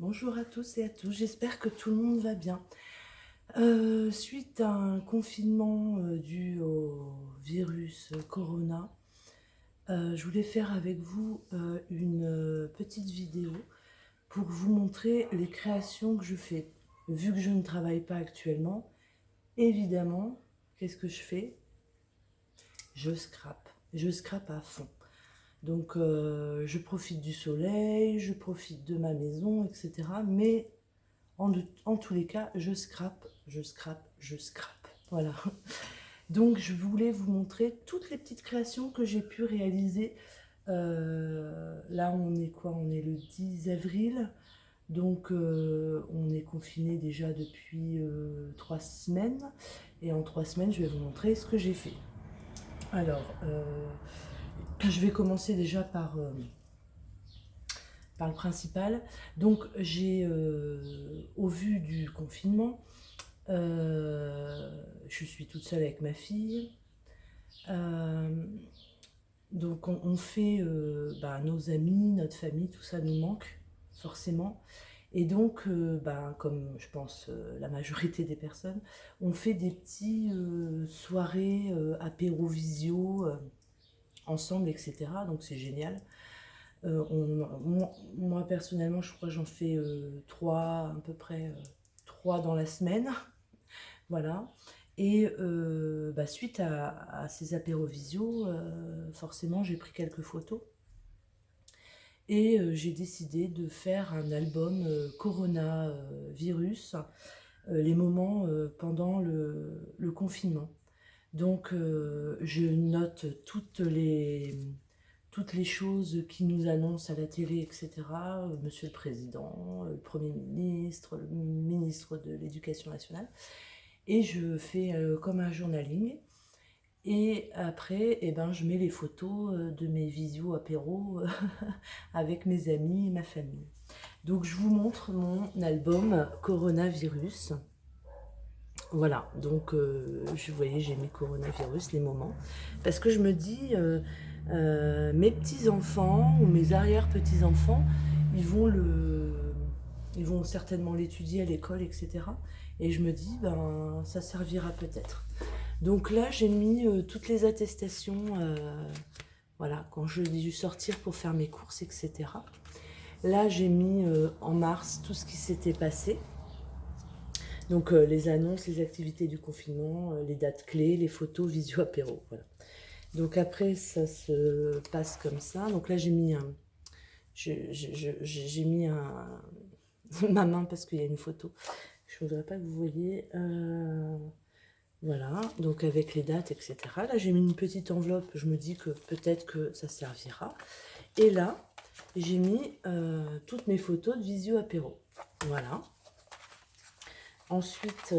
Bonjour à tous et à tous, j'espère que tout le monde va bien. Suite à un confinement dû au virus Corona, je voulais faire avec vous une petite vidéo pour vous montrer les créations que je fais. Vu que je ne travaille pas actuellement, évidemment, qu'est-ce que je fais? Je scrape à fond. Donc je profite du soleil, je profite de ma maison, etc. Mais en tous les cas, je scrape, je scrape, je scrape. Voilà. Donc je voulais vous montrer toutes les petites créations que j'ai pu réaliser. Là, on est quoi? On est le 10 avril. Donc on est confiné déjà depuis 3 semaines. Et en 3 semaines, je vais vous montrer ce que j'ai fait. Alors, je vais commencer déjà par le principal. Donc j'ai, au vu du confinement, je suis toute seule avec ma fille. Euh, donc on fait, nos amis, notre famille, tout ça nous manque forcément. Et donc, comme je pense la majorité des personnes, on fait des petits soirées apéro visio ensemble, etc. Donc c'est génial. Moi personnellement, je crois que j'en fais trois, à peu près trois dans la semaine. Voilà. Et suite à ces apéros visio, forcément, j'ai pris quelques photos. Et j'ai décidé de faire un album coronavirus, les moments pendant le confinement. Donc, je note toutes les choses qui nous annoncent à la télé, etc. Monsieur le Président, le Premier ministre, le ministre de l'Éducation nationale. Et je fais comme un journaling. Et après, je mets les photos de mes visio apéros avec mes amis et ma famille. Donc je vous montre mon album Coronavirus. Voilà, donc vous voyez, j'ai mis Coronavirus, les moments. Parce que je me dis, mes petits-enfants ou mes arrière-petits-enfants, ils vont ils vont certainement l'étudier à l'école, etc. Et je me dis, ça servira peut-être. Donc là, j'ai mis toutes les attestations, voilà, quand je dû sortir pour faire mes courses, etc. Là, j'ai mis en mars tout ce qui s'était passé. Donc les annonces, les activités du confinement, les dates clés, les photos, visio apéro. Voilà. Donc après, ça se passe comme ça. Donc là, j'ai mis j'ai mis ma main parce qu'il y a une photo. Je ne voudrais pas que vous voyez. Voilà, donc avec les dates, etc. Là, j'ai mis une petite enveloppe. Je me dis que peut-être que ça servira. Et là, j'ai mis toutes mes photos de visio apéro. Voilà. Ensuite,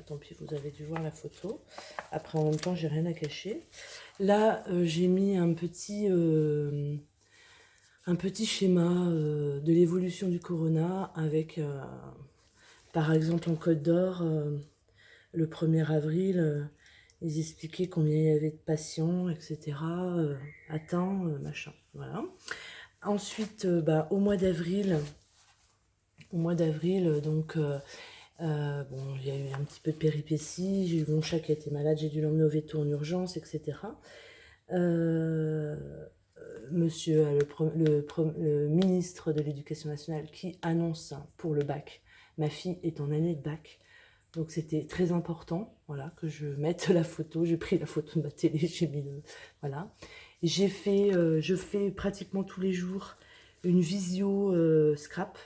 tant pis, vous avez dû voir la photo. Après, en même temps, j'ai rien à cacher. Là, j'ai mis un petit schéma de l'évolution du corona avec, par exemple, en Côte d'Or, le 1er avril, ils expliquaient combien il y avait de patients, etc., atteints, machin. Voilà. Ensuite, au mois d'avril, donc, il y a eu un petit peu de péripéties. J'ai eu mon chat qui a été malade, j'ai dû l'emmener au veto en urgence, etc. Euh, Monsieur le ministre de l'Éducation nationale qui annonce pour le bac. Ma fille est en année de bac. Donc c'était très important, voilà, que je mette la photo. J'ai pris la photo de ma télé, j'ai mis le... Voilà. Je fais pratiquement tous les jours une visio scrap.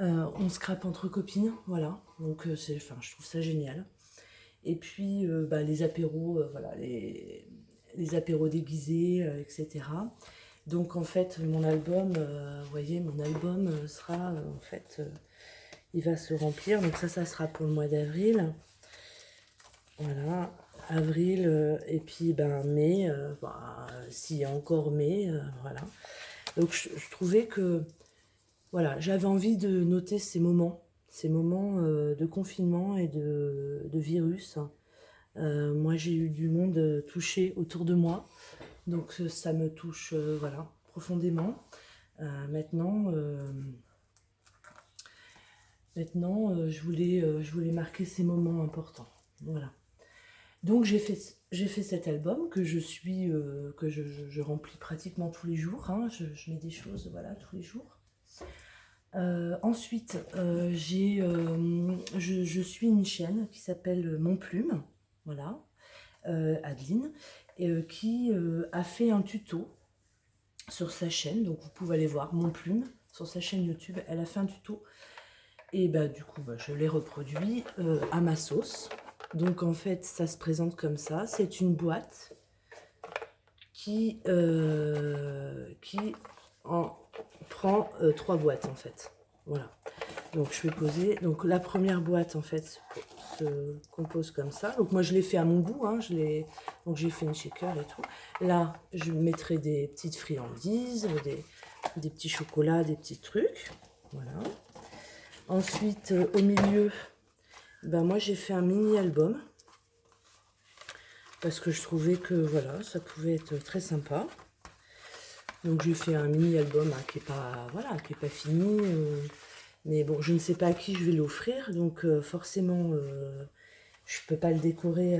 On scrape entre copines, voilà. Donc je trouve ça génial. Et puis les apéros, voilà, les apéros déguisés, etc. Donc en fait, mon album, vous voyez, mon album sera, il va se remplir. Donc ça sera pour le mois d'avril. Voilà, avril, et puis mai, s'il y a encore mai, voilà. Donc je trouvais que, voilà, j'avais envie de noter ces moments de confinement et de virus. Moi, j'ai eu du monde touché autour de moi, donc ça me touche, voilà, profondément. Maintenant, Maintenant, je voulais marquer ces moments importants. Voilà. Donc j'ai fait cet album que je remplis pratiquement tous les jours. Hein. Je mets des choses, voilà, tous les jours. Ensuite, je suis une chaîne qui s'appelle Mon Plume, voilà, Adeline, qui a fait un tuto sur sa chaîne. Donc vous pouvez aller voir Mon Plume sur sa chaîne YouTube. Elle a fait un tuto. Et bah du coup, je l'ai reproduit à ma sauce. Donc en fait, ça se présente comme ça. C'est une boîte qui en prend 3 boîtes en fait. Voilà. Donc je vais poser. Donc la première boîte en fait se compose comme ça. Donc moi je l'ai fait à mon goût. Hein. Donc j'ai fait une shaker et tout. Là, je mettrai des petites friandises, des petits chocolats, des petits trucs. Voilà. Ensuite, au milieu, moi j'ai fait un mini-album parce que je trouvais que voilà, ça pouvait être très sympa. Donc j'ai fait un mini-album hein, qui est pas fini, mais bon, je ne sais pas à qui je vais l'offrir, donc forcément, je peux pas le décorer.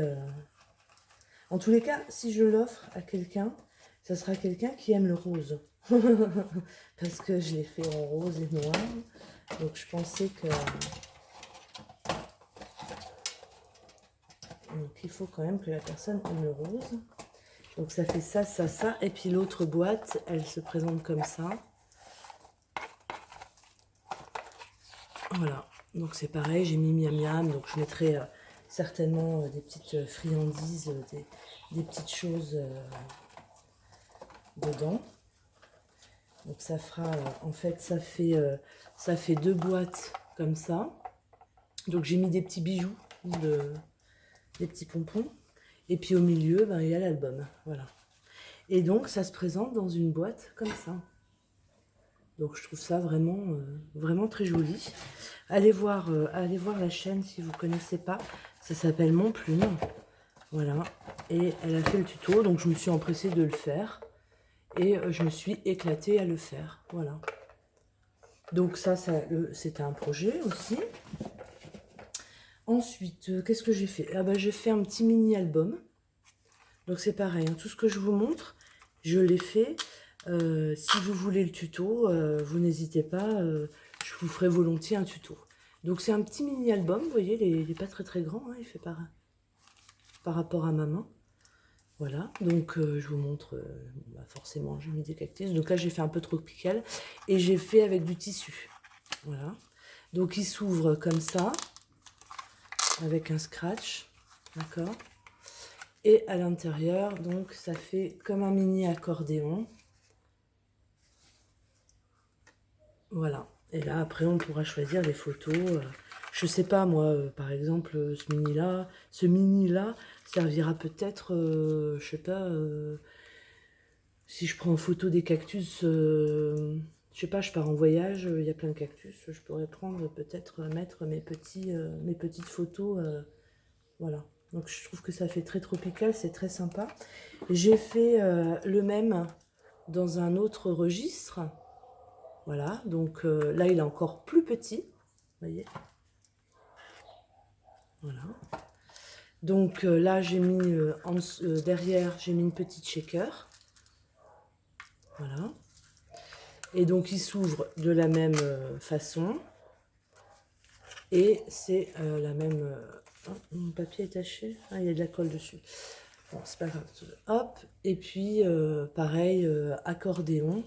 En tous les cas, si je l'offre à quelqu'un, ça sera quelqu'un qui aime le rose, parce que je l'ai fait en rose et noir. Donc je pensais que... Donc il faut quand même que la personne aime le rose. Donc ça fait ça, ça, ça. Et puis l'autre boîte, elle se présente comme ça. Voilà. Donc c'est pareil, j'ai mis miam miam. Donc je mettrai certainement des petites friandises, des petites choses dedans. Donc ça fera, en fait, ça fait 2 boîtes comme ça. Donc j'ai mis des petits bijoux, des petits pompons. Et puis au milieu, il y a l'album. Voilà. Et donc ça se présente dans une boîte comme ça. Donc je trouve ça vraiment, vraiment très joli. Allez voir la chaîne si vous ne connaissez pas. Ça s'appelle Mon Plume. Voilà. Et elle a fait le tuto, donc je me suis empressée de le faire. Et je me suis éclatée à le faire. Voilà. Donc ça c'était un projet aussi. Ensuite, qu'est-ce que j'ai fait? J'ai fait un petit mini-album. Donc c'est pareil, hein, tout ce que je vous montre, je l'ai fait. Si vous voulez le tuto, vous n'hésitez pas, je vous ferai volontiers un tuto. Donc c'est un petit mini-album, vous voyez, il n'est pas très très grand, hein, il fait par rapport à ma main. Voilà, donc je vous montre, forcément j'ai mis des cactus. Donc là j'ai fait un peu tropical et j'ai fait avec du tissu. Voilà, donc il s'ouvre comme ça, avec un scratch, d'accord. Et à l'intérieur, donc ça fait comme un mini accordéon. Voilà. Et là, après, on pourra choisir les photos. Je sais pas, moi, par exemple, ce mini-là servira peut-être, je sais pas, si je prends en photo des cactus, je sais pas, je pars en voyage, il y a plein de cactus, je pourrais prendre, peut-être, mettre mes petites photos, voilà. Donc je trouve que ça fait très tropical, c'est très sympa. J'ai fait le même dans un autre registre. Voilà, donc là il est encore plus petit, vous voyez. Voilà. Donc là j'ai mis derrière, j'ai mis une petite shaker. Voilà. Et donc il s'ouvre de la même façon. Et c'est la même... Oh, mon papier est taché. Ah, il y a de la colle dessus. Bon, c'est pas grave. Hop, et puis pareil, accordéon.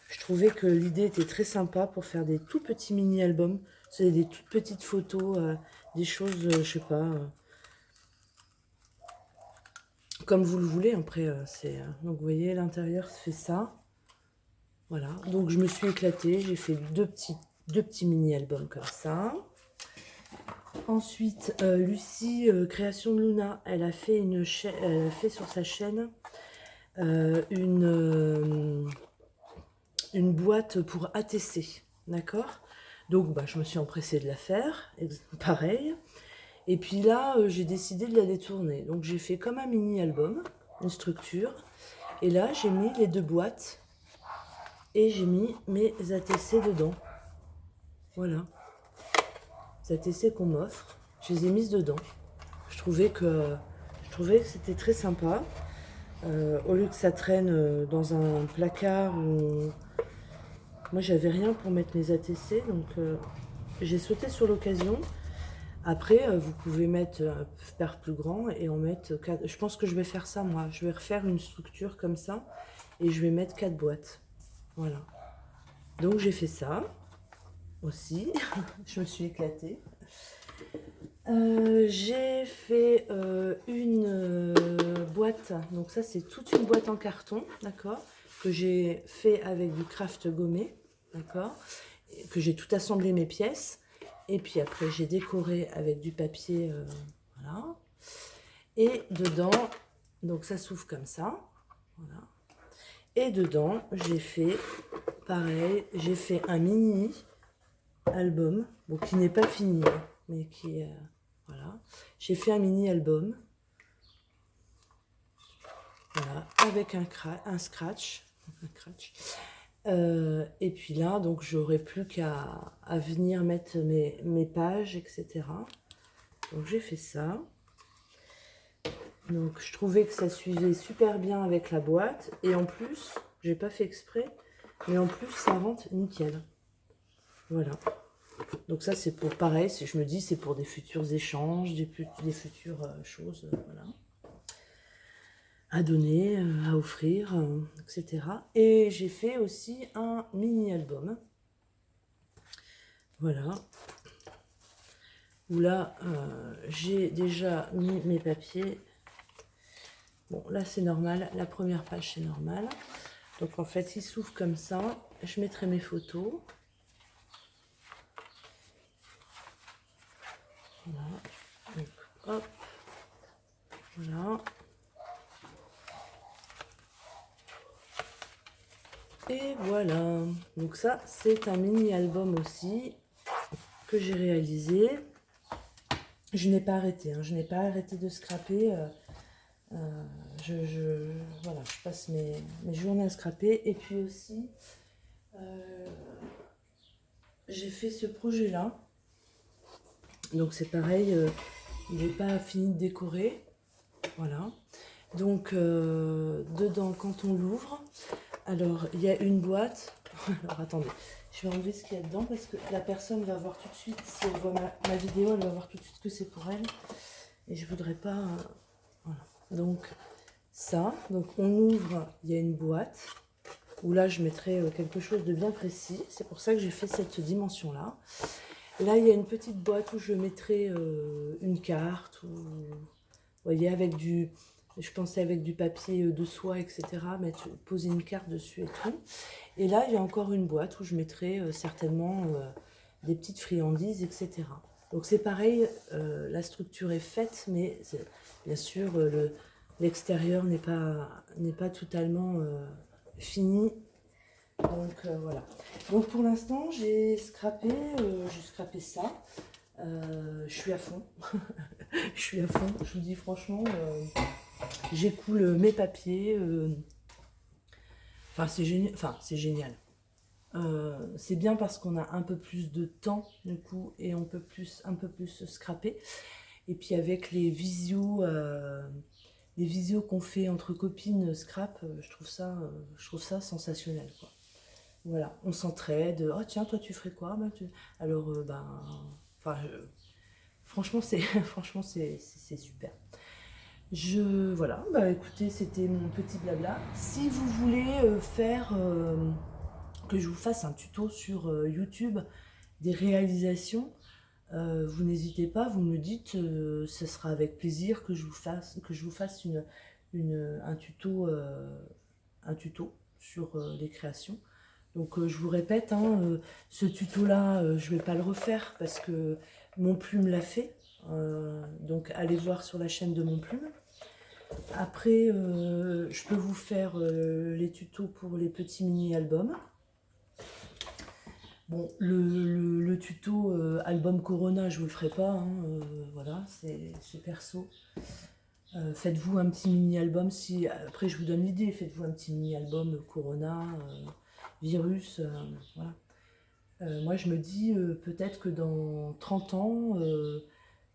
Je trouvais que l'idée était très sympa pour faire des tout petits mini-albums. C'est des toutes petites photos, des choses, je sais pas, comme vous le voulez. Après, donc vous voyez, l'intérieur fait ça. Voilà, donc je me suis éclatée. J'ai fait deux petits mini-albums comme ça. Ensuite, Lucie, Création de Luna, elle a fait sur sa chaîne une boîte pour ATC, d'accord. Donc je me suis empressée de la faire, pareil. Et puis là, j'ai décidé de la détourner. Donc j'ai fait comme un mini-album, une structure. Et là, j'ai mis les 2 boîtes et j'ai mis mes ATC dedans. Voilà. ATC qu'on m'offre. Je les ai mises dedans. Je trouvais que c'était très sympa. Au lieu que ça traîne dans un placard où... Moi, j'avais rien pour mettre mes ATC, donc j'ai sauté sur l'occasion. Après, vous pouvez mettre faire plus grand et en mettre 4. Je pense que je vais faire ça, moi. Je vais refaire une structure comme ça et je vais mettre 4 boîtes. Voilà. Donc, j'ai fait ça aussi. Je me suis éclatée. J'ai fait une boîte. Donc, ça, c'est toute une boîte en carton, d'accord, que j'ai fait avec du craft gommé, d'accord, que j'ai tout assemblé mes pièces. Et puis après, j'ai décoré avec du papier, voilà. Et dedans, donc ça s'ouvre comme ça, voilà. Et dedans, j'ai fait, pareil, j'ai fait un mini album, bon, qui n'est pas fini, hein, mais qui est, voilà. J'ai fait un mini album, voilà, avec un scratch. Et puis là, donc j'aurais plus qu'à venir mettre mes pages, etc. Donc j'ai fait ça. Donc je trouvais que ça suivait super bien avec la boîte. Et en plus, j'ai pas fait exprès, mais en plus ça rentre nickel. Voilà. Donc ça c'est pour pareil, je me dis c'est pour des futurs échanges, des futures choses, voilà. À donner, à offrir, etc. Et j'ai fait aussi un mini-album. Voilà. Où là, j'ai déjà mis mes papiers. Bon, là, c'est normal. La première page, c'est normal. Donc, en fait, il s'ouvre comme ça. Je mettrai mes photos. Voilà. Donc, hop. Voilà. Et voilà. Donc ça, c'est un mini-album aussi que j'ai réalisé. Je n'ai pas arrêté. Hein. Je n'ai pas arrêté de scraper. Voilà, je passe mes journées à scraper. Et puis aussi, j'ai fait ce projet-là. Donc c'est pareil, il n'est pas fini de décorer. Voilà. Donc dedans, quand on l'ouvre, alors il y a une boîte. Alors attendez, je vais enlever ce qu'il y a dedans parce que la personne va voir tout de suite, si elle voit ma vidéo, elle va voir tout de suite que c'est pour elle. Et je voudrais pas... voilà. Donc ça, donc on ouvre, il y a une boîte où là je mettrai quelque chose de bien précis. C'est pour ça que j'ai fait cette dimension-là. Là, il y a une petite boîte où je mettrai une carte, ou, vous voyez, avec du... Je pensais avec du papier de soie, etc. Poser une carte dessus et tout. Et là, il y a encore une boîte où je mettrai certainement des petites friandises, etc. Donc c'est pareil, la structure est faite, mais bien sûr, l'extérieur n'est pas totalement fini. Donc voilà. Donc pour l'instant, j'ai scrappé ça. Je suis à fond. Je suis à fond. Je vous dis franchement, j'écoule mes papiers. Enfin, c'est génial. Enfin, c'est génial. C'est bien parce qu'on a un peu plus de temps du coup et on peut un peu plus scraper. Et puis avec les visios qu'on fait entre copines scrap, je trouve ça sensationnel, quoi. Voilà, on s'entraide. Oh tiens, toi tu ferais quoi? Alors enfin, franchement franchement c'est super. Voilà, bah écoutez, c'était mon petit blabla. Si vous voulez que je vous fasse un tuto sur YouTube des réalisations, vous n'hésitez pas, vous me dites, ce sera avec plaisir que je vous fasse un tuto sur les créations. Donc je vous répète, hein, ce tuto-là, je ne vais pas le refaire parce que Mon Plume l'a fait. Donc allez voir sur la chaîne de Mon Plume. Après, je peux vous faire les tutos pour les petits mini-albums. Bon, le tuto album Corona, je vous le ferai pas, hein, voilà, c'est perso. Faites-vous un petit mini-album, après je vous donne l'idée, faites-vous un petit mini-album Corona, virus, voilà. Moi, je me dis peut-être que dans 30 ans,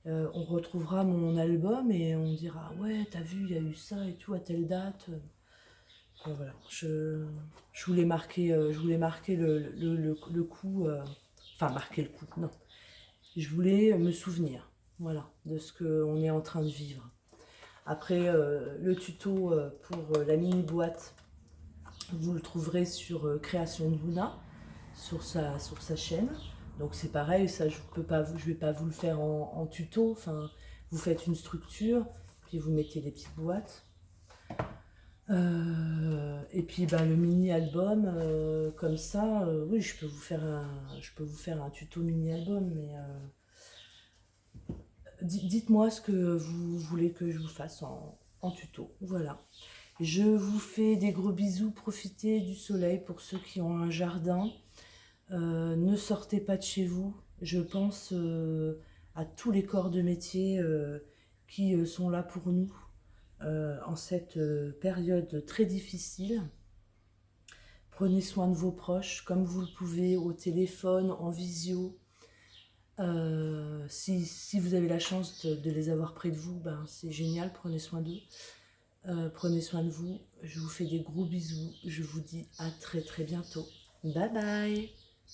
on retrouvera mon album et on dira ouais, t'as vu, il y a eu ça et tout à telle date. Voilà, je voulais marquer le coup, enfin marquer le coup, non. Je voulais me souvenir, voilà, de ce qu'on est en train de vivre. Après, le tuto pour la mini boîte, vous le trouverez sur Création de Luna, sur sa chaîne. Donc c'est pareil, ça je vais pas vous le faire en tuto. Enfin, vous faites une structure, puis vous mettez des petites boîtes. Et puis bah, le mini album, comme ça, oui, je peux vous faire un tuto mini album, mais dites-moi ce que vous voulez que je vous fasse en tuto. Voilà. Je vous fais des gros bisous, profitez du soleil pour ceux qui ont un jardin. Ne sortez pas de chez vous. Je pense à tous les corps de métier qui sont là pour nous en cette période très difficile. Prenez soin de vos proches comme vous le pouvez, au téléphone, en visio. Si vous avez la chance de les avoir près de vous, ben, c'est génial, prenez soin d'eux. Prenez soin de vous. Je vous fais des gros bisous. Je vous dis à très très bientôt. Bye bye.